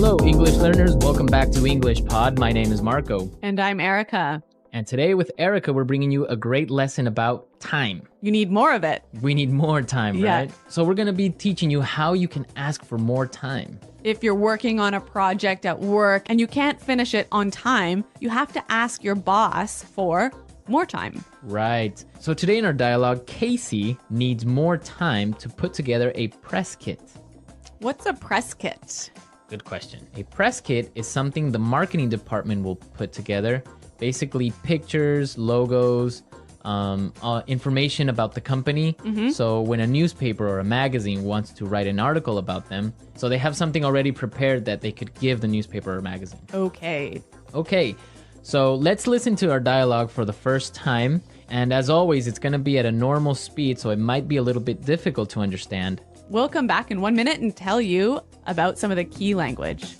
Hello, English learners. Welcome back to English Pod. My name is Marco. And I'm Erica. And today with Erica, we're bringing you a great lesson about time. You need more of it. We need more time, right? So we're going to be teaching you how you can ask for more time. If you're working on a project at work and you can't finish it on time, you have to ask your boss for more time. Right. So today in our dialogue, Casey needs more time to put together a press kit. What's a press kit? Good question. A press kit is something the marketing department will put together. Basically pictures, logos, information about the company. So when a newspaper or a magazine wants to write an article about them, so they have something already prepared that they could give the newspaper or magazine. Okay. So let's listen to our dialogue for the first time. And as always, it's going to be at a normal speed, so it might be a little bit difficult to understand. We'll come back in 1 minute and tell you about some of the key language.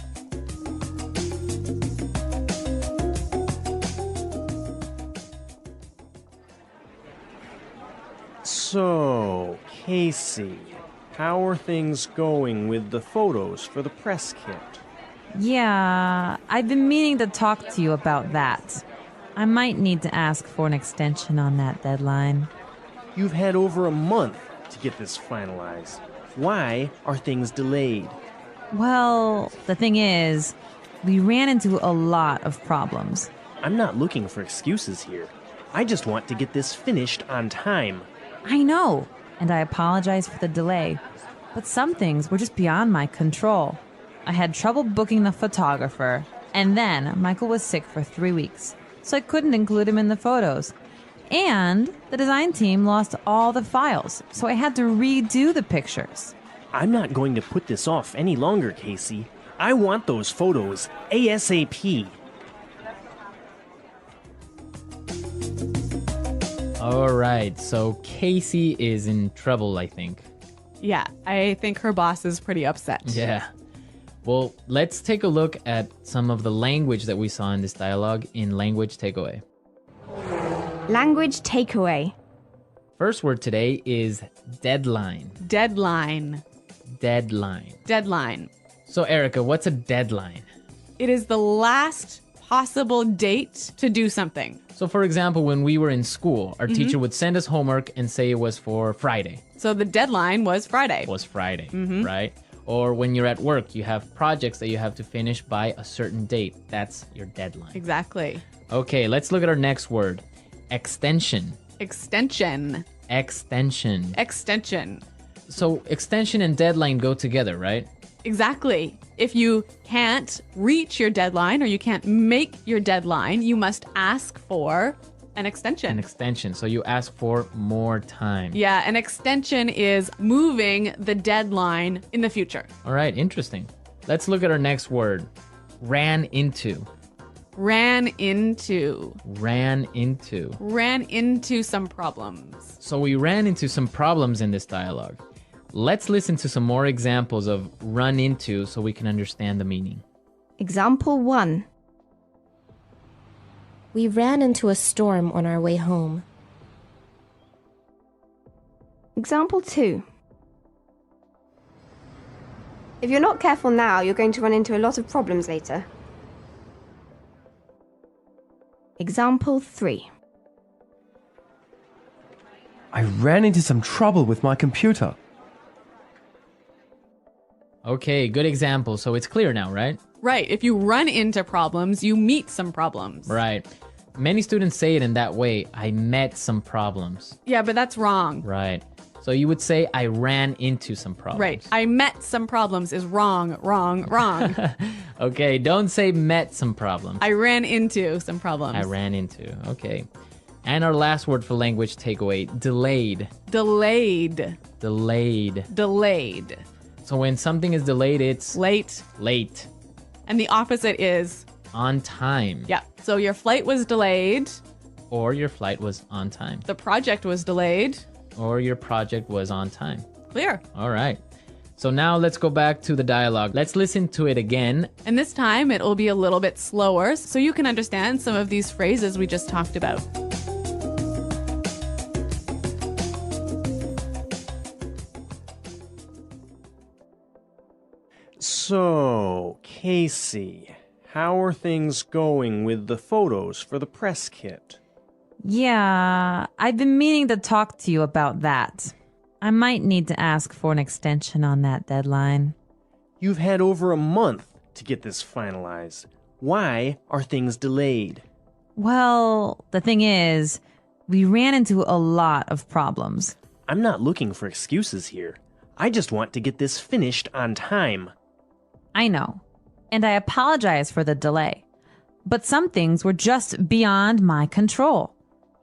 So, Casey, how are things going with the photos for the press kit? Yeah, I've been meaning to talk to you about that. I might need to ask for an extension on that deadline. You've had over a month to get this finalized. Why are things delayed? Well, the thing is, we ran into a lot of problems. I'm not looking for excuses here. I just want to get this finished on time. I know, and I apologize for the delay, but some things were just beyond my control. I had trouble booking the photographer, and then Michael was sick for 3 weeks, so I couldn't include him in the photos. And the design team lost all the files, so I had to redo the pictures. I'm not going to put this off any longer, Casey. I want those photos ASAP. All right, so Casey is in trouble, I think. Yeah, I think her boss is pretty upset. Yeah. Well, let's take a look at some of the language that we saw in this dialogue in Language Takeaway. Language takeaway. First word today is deadline. Deadline. Deadline. Deadline. So, Erica, what's a deadline? It is the last possible date to do something. So, for example, when we were in school, our teacher would send us homework and say it was for Friday. So the deadline was Friday. Right? Or when you're at work, you have projects that you have to finish by a certain date. That's your deadline. Exactly. Okay, let's look at our next word. Extension. Extension. Extension. Extension. So extension and deadline go together, right? Exactly. If you can't reach your deadline or you can't make your deadline, you must ask for an extension. An extension. So you ask for more time. Yeah, an extension is moving the deadline in the future. All right, interesting. Let's look at our next word. Ran into. Ran into. Ran into. Ran into some problems. So we ran into some problems in this dialogue. Let's listen to some more examples of run into so we can understand the meaning. Example 1. We ran into a storm on our way home. Example 2. If you're not careful now, you're going to run into a lot of problems later. Example 3. I ran into some trouble with my computer. Okay, good example. So it's clear now, right? Right. If you run into problems, you meet some problems. Right. Many students say it in that way. I met some problems. Yeah, but that's wrong. Right. So you would say I ran into some problems. Right. I met some problems is wrong. Okay, don't say met some problems. I ran into some problems. I ran into. Okay. And our last word for language takeaway, delayed. Delayed. Delayed. Delayed. So when something is delayed, it's Late. late. And the opposite is On time. yeah. So your flight was delayed. Or your flight was on time. The project was delayed. Or your project was on time. Clear. All right. So now let's go back to the dialogue. Let's listen to it again. And this time it will be a little bit slower so you can understand some of these phrases we just talked about. So, Casey, how are things going with the photos for the press kit? Yeah, I've been meaning to talk to you about that. I might need to ask for an extension on that deadline. You've had over a month to get this finalized. Why are things delayed? Well, the thing is, we ran into a lot of problems. I'm not looking for excuses here. I just want to get this finished on time. I know, and I apologize for the delay. But some things were just beyond my control.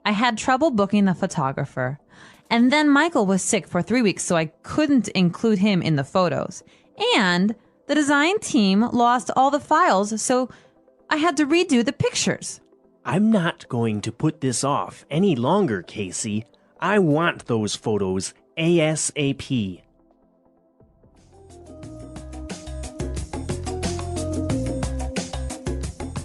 I had trouble booking the photographer, and then Michael was sick for 3 weeks, so I couldn't include him in the photos. And the design team lost all the files, so I had to redo the pictures. I'm not going to put this off any longer, Casey. I want those photos ASAP.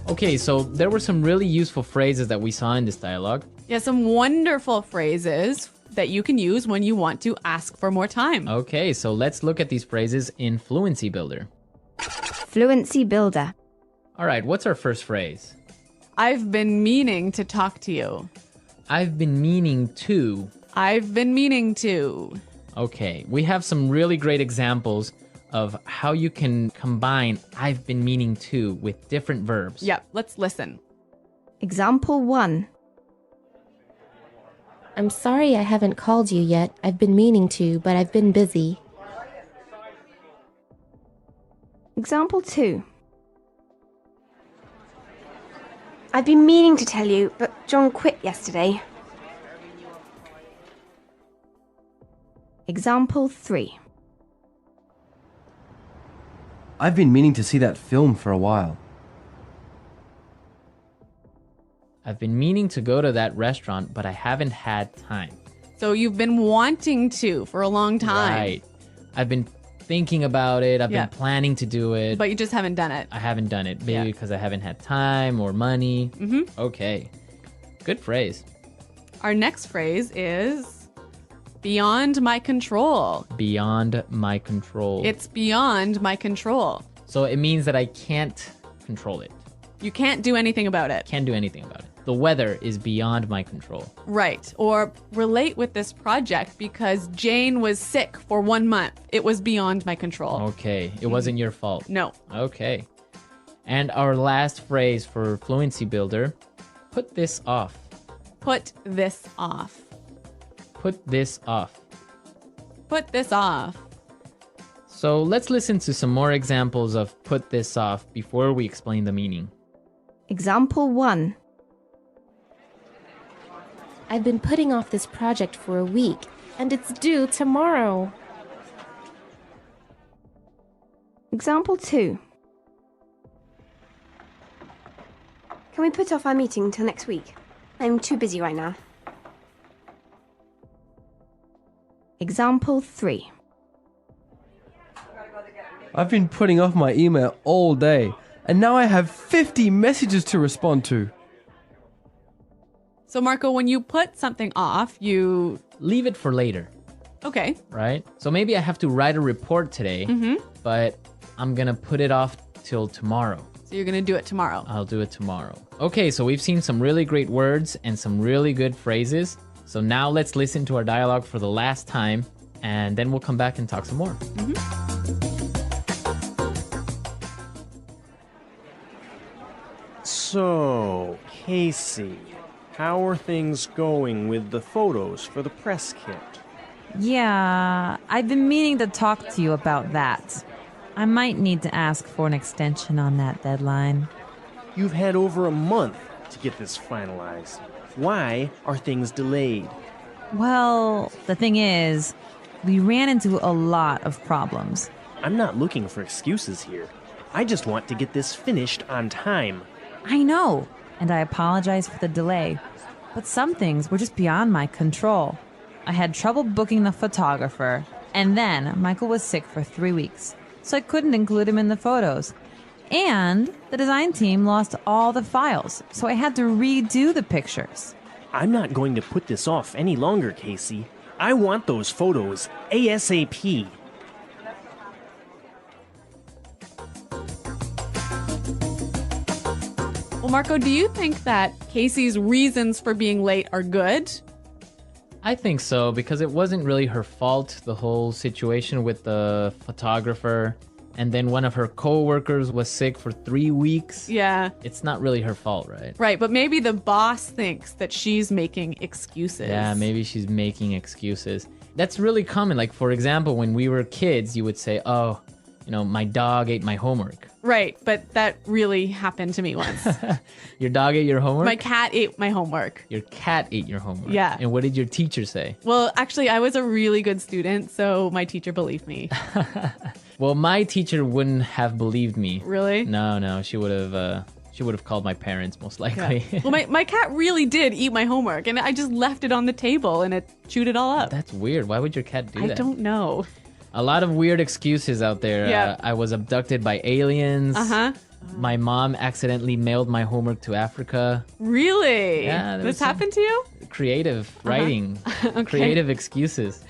Okay, so there were some really useful phrases that we saw in this dialogue. Yeah, some wonderful phrases that you can use when you want to ask for more time. Okay, so let's look at these phrases in Fluency Builder. Fluency Builder. All right, what's our first phrase? I've been meaning to talk to you. I've been meaning to. I've been meaning to. Okay, we have some really great examples of how you can combine I've been meaning to with different verbs. Yep, let's listen. Example 1. I'm sorry I haven't called you yet. I've been meaning to, but I've been busy. Example 2. I've been meaning to tell you, but John quit yesterday. Example 3. I've been meaning to see that film for a while. I've been meaning to go to that restaurant, but I haven't had time. So you've been wanting to for a long time. Right. I've been thinking about it. I've Yeah. been planning to do it. But you just haven't done it. I haven't done it. Maybe Yeah. because I haven't had time or money. Mhm. Okay. Good phrase. Our next phrase is beyond my control. Beyond my control. It's beyond my control. So it means that I can't control it. You can't do anything about it. Can't do anything about it. The weather is beyond my control. Right. Or relate with this project because Jane was sick for 1 month. It was beyond my control. Okay. It wasn't your fault. No. Okay. And our last phrase for Fluency Builder, put this off. Put this off. Put this off. Put this off. So let's listen to some more examples of put this off before we explain the meaning. Example 1. I've been putting off this project for a week, and it's due tomorrow. Example 2. Can we put off our meeting till next week? I'm too busy right now. Example 3. I've been putting off my email all day, and now I have 50 messages to respond to. So, Marco, when you put something off, you. Leave it for later, Okay. right? So maybe I have to write a report today, but I'm going to put it off till tomorrow. So you're going to do it tomorrow. I'll do it tomorrow. Okay, so we've seen some really great words and some really good phrases. So now let's listen to our dialogue for the last time, and then we'll come back and talk some more. So, Casey, how are things going with the photos for the press kit? Yeah, I've been meaning to talk to you about that. I might need to ask for an extension on that deadline. You've had over a month to get this finalized. Why are things delayed? Well, the thing is, we ran into a lot of problems. I'm not looking for excuses here. I just want to get this finished on time. I know, and I apologize for the delay. But some things were just beyond my control. I had trouble booking the photographer, and then Michael was sick for 3 weeks, so I couldn't include him in the photos. And the design team lost all the files, so I had to redo the pictures. I'm not going to put this off any longer, Casey. I want those photos ASAP. Well, Marco, do you think that Casey's reasons for being late are good? I think so, because it wasn't really her fault, the whole situation with the photographer. And then one of her co-workers was sick for 3 weeks. Yeah. It's not really her fault, right? Right, but maybe the boss thinks that she's making excuses. Yeah, maybe she's making excuses. That's really common. Like, for example, when we were kids, you would say, oh, my dog ate my homework. Right, but that really happened to me once. Your dog ate your homework? My cat ate my homework. Your cat ate your homework? Yeah. And what did your teacher say? Well, actually, I was a really good student, so my teacher believed me. Well, my teacher wouldn't have believed me. Really? No. She would have called my parents, most likely. Yeah. Well, my cat really did eat my homework, and I just left it on the table, and it chewed it all up. That's weird. Why would your cat do that? I don't know. A lot of weird excuses out there. Yeah. I was abducted by aliens. Uh-huh. My mom accidentally mailed my homework to Africa. Really? Yeah, there was This happened to you? Creative writing. Okay. Creative excuses.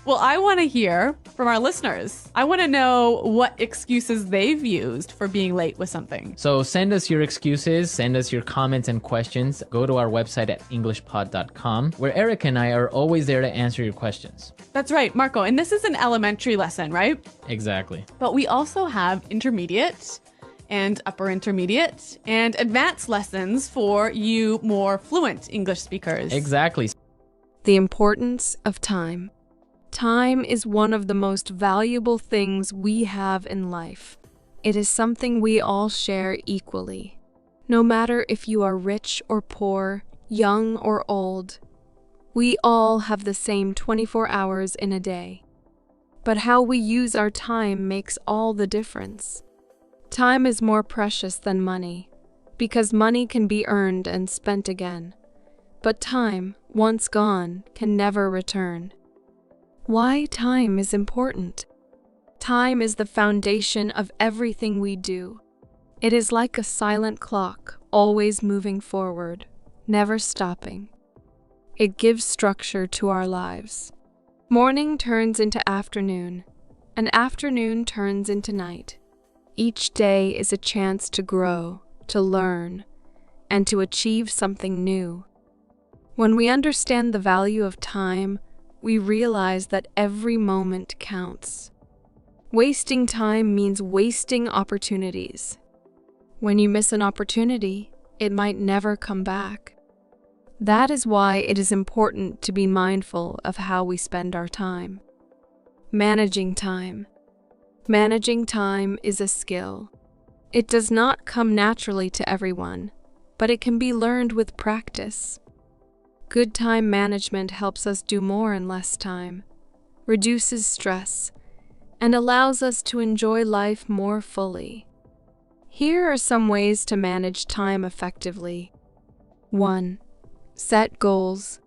Well, I want to hear from our listeners. I want to know what excuses they've used for being late with something. So send us your excuses, send us your comments and questions. Go to our website at englishpod.com, where Eric and I are always there to answer your questions. That's right, Marco. And this is an elementary lesson, right? Exactly. But we also have intermediate and upper intermediate and advanced lessons for you more fluent English speakers. Exactly. The importance of time. Time is one of the most valuable things we have in life. It is something we all share equally. No matter if you are rich or poor, young or old, we all have the same 24 hours in a day. But how we use our time makes all the difference. Time is more precious than money, because money can be earned and spent again. But time, once gone, can never return. Why time is important? Time is the foundation of everything we do. It is like a silent clock, always moving forward, never stopping. It gives structure to our lives. Morning turns into afternoon, and afternoon turns into night. Each day is a chance to grow, to learn, and to achieve something new. When we understand the value of time, we realize that every moment counts. Wasting time means wasting opportunities. When you miss an opportunity, it might never come back. That is why it is important to be mindful of how we spend our time. Managing time. Managing time is a skill. It does not come naturally to everyone, but it can be learned with practice. Good time management helps us do more in less time, reduces stress, and allows us to enjoy life more fully. Here are some ways to manage time effectively. 1. Set goals.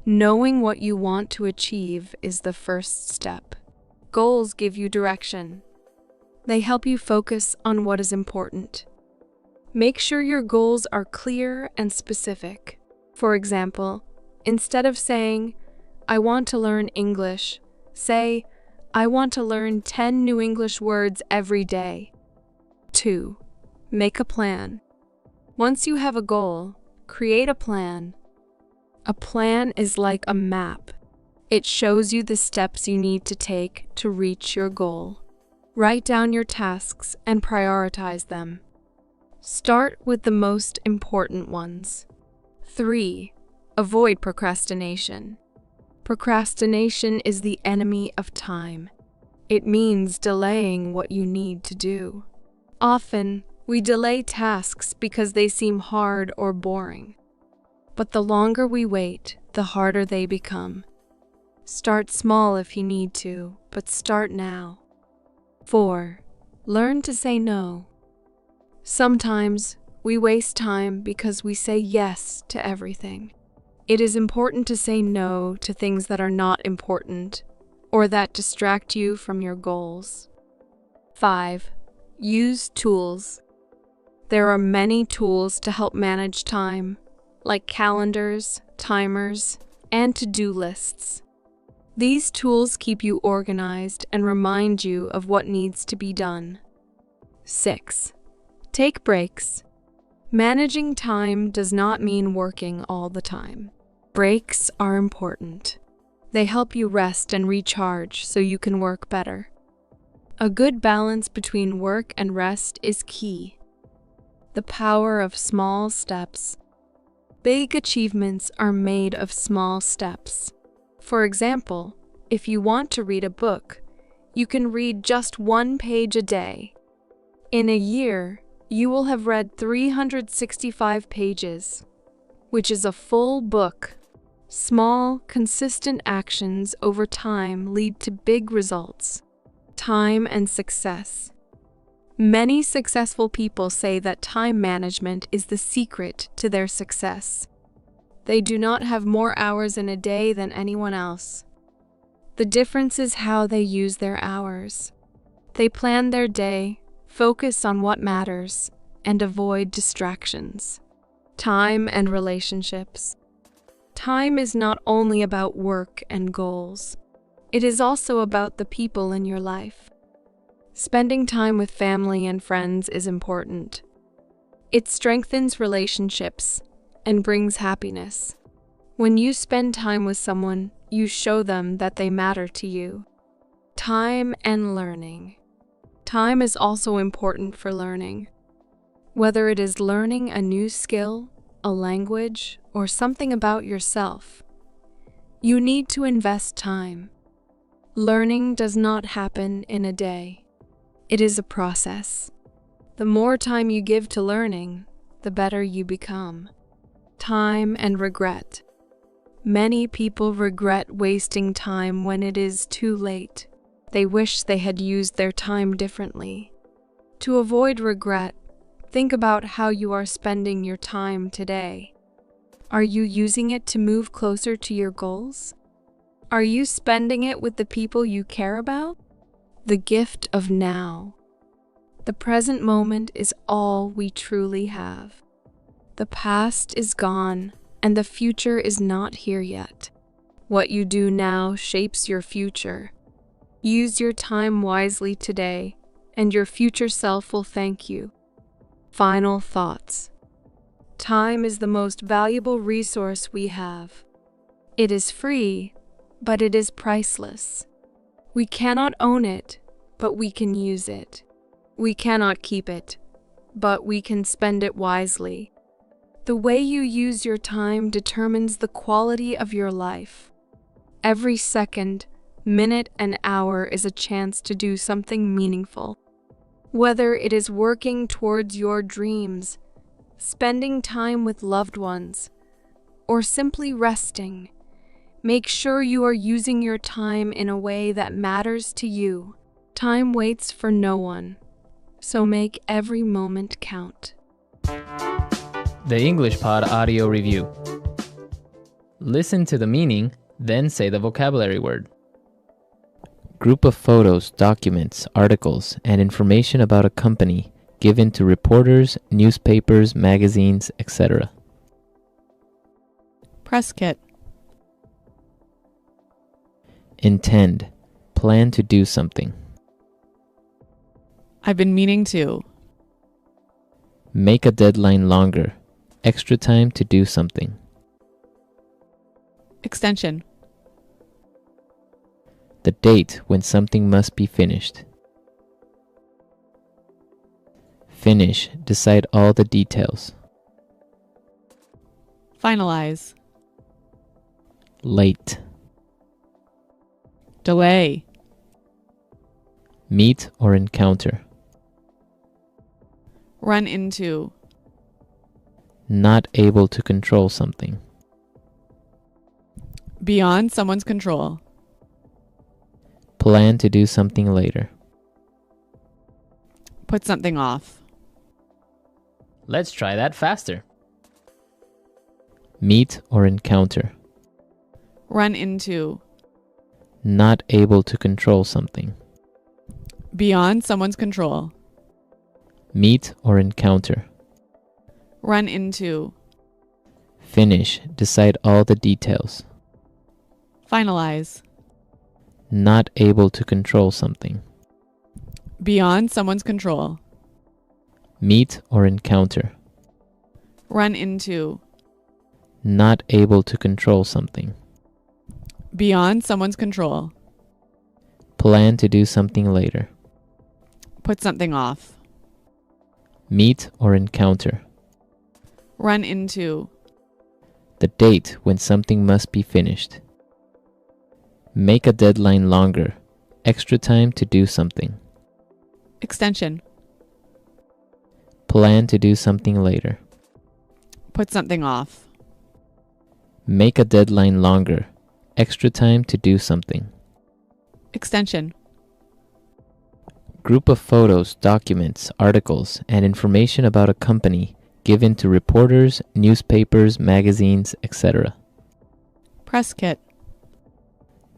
Knowing what you want to achieve is the first step. Goals give you direction. They help you focus on what is important. Make sure your goals are clear and specific. For example, instead of saying, "I want to learn English," say, "I want to learn 10 new English words every day." 2. Make a plan. Once you have a goal, create a plan. A plan is like a map. It shows you the steps you need to take to reach your goal. Write down your tasks and prioritize them. Start with the most important ones. 3. Avoid procrastination. Procrastination is the enemy of time. It means delaying what you need to do. Often, we delay tasks because they seem hard or boring. But the longer we wait, the harder they become. Start small if you need to, but start now. 4. Learn to say no. Sometimes we waste time because we say yes to everything. It is important to say no to things that are not important or that distract you from your goals. 5. Use tools. There are many tools to help manage time, like calendars, timers, and to-do lists. These tools keep you organized and remind you of what needs to be done. 6. Take breaks. Managing time does not mean working all the time. Breaks are important. They help you rest and recharge so you can work better. A good balance between work and rest is key. The power of small steps. Big achievements are made of small steps. For example, if you want to read a book, you can read just 1 page a day. In a year, you will have read 365 pages, which is a full book. Small, consistent actions over time lead to big results. Time and success. Many successful people say that time management is the secret to their success. They do not have more hours in a day than anyone else. The difference is how they use their hours. They plan their day, focus on what matters, and avoid distractions. Time and relationships. Time is not only about work and goals. It is also about the people in your life. Spending time with family and friends is important. It strengthens relationships and brings happiness. When you spend time with someone, you show them that they matter to you. Time and learning. Time is also important for learning. Whether it is learning a new skill, a language, or something about yourself, you need to invest time. Learning does not happen in a day. It is a process. The more time you give to learning, the better you become. Time and regret. Many people regret wasting time when it is too late. They wish they had used their time differently. To avoid regret, think about how you are spending your time today. Are you using it to move closer to your goals? Are you spending it with the people you care about? The gift of now. The present moment is all we truly have. The past is gone, and the future is not here yet. What you do now shapes your future. Use your time wisely today, and your future self will thank you. Final thoughts. Time is the most valuable resource we have. It is free, but it is priceless. We cannot own it, but we can use it. We cannot keep it, but we can spend it wisely. The way you use your time determines the quality of your life. Every second, minute, and hour is a chance to do something meaningful. Whether it is working towards your dreams, spending time with loved ones, or simply resting, make sure you are using your time in a way that matters to you. Time waits for no one, so make every moment count. The English Pod Audio Review. Listen to the meaning, then say the vocabulary word. Group of photos, documents, articles, and information about a company given to reporters, newspapers, magazines, etc. Press kit. Intend. Plan to do something. I've been meaning to. Make a deadline longer. Extra time to do something. Extension. The date when something must be finished. Finish. Decide all the details. Finalize. Late. Delay. Meet or encounter. Run into. Not able to control something. Beyond someone's control. Plan to do something later. Put something off. Let's try that faster. Meet or encounter. Run into. Not able to control something. Beyond someone's control. Meet or encounter. Run into. Finish. Decide all the details. Finalize. Not able to control something. Beyond someone's control. Meet or encounter. Run into. Not able to control something. Beyond someone's control. Plan to do something later. Put something off. Meet or encounter. Run into. The date when something must be finished. Make a deadline longer. Extra time to do something. Extension. Plan to do something later. Put something off. Make a deadline longer. Extra time to do something. Extension. Group of photos, documents, articles, and information about a company given to reporters, newspapers, magazines, etc. Press kit.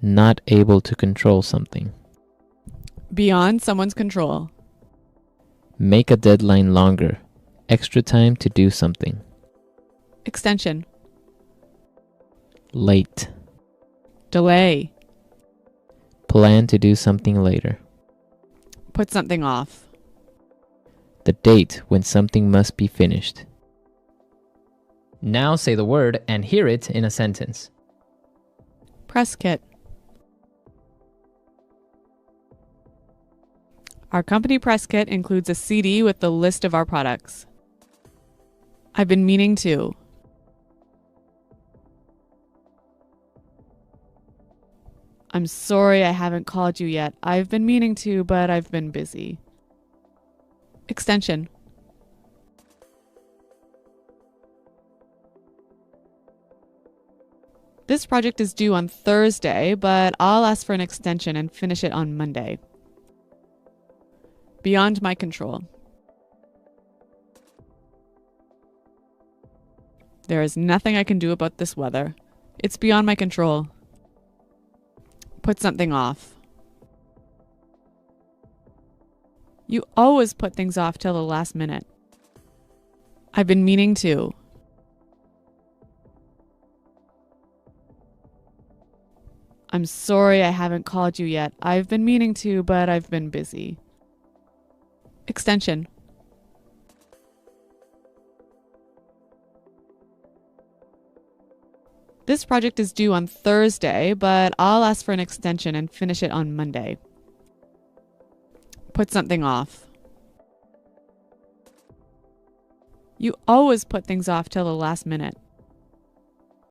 Not able to control something. Beyond someone's control. Make a deadline longer. Extra time to do something. Extension. Late. Delay. Plan to do something later. Put something off. The date when something must be finished. Now say the word and hear it in a sentence. Press kit. Our company press kit includes a CD with the list of our products. I've been meaning to. I'm sorry I haven't called you yet. I've been meaning to, but I've been busy. Extension. This project is due on Thursday, but I'll ask for an extension and finish it on Monday. Beyond my control. There is nothing I can do about this weather. It's beyond my control. Put something off. You always put things off till the last minute. I've been meaning to. I'm sorry I haven't called you yet. I've been meaning to, but I've been busy. Extension. This project is due on Thursday, but I'll ask for an extension and finish it on Monday. Put something off. You always put things off till the last minute.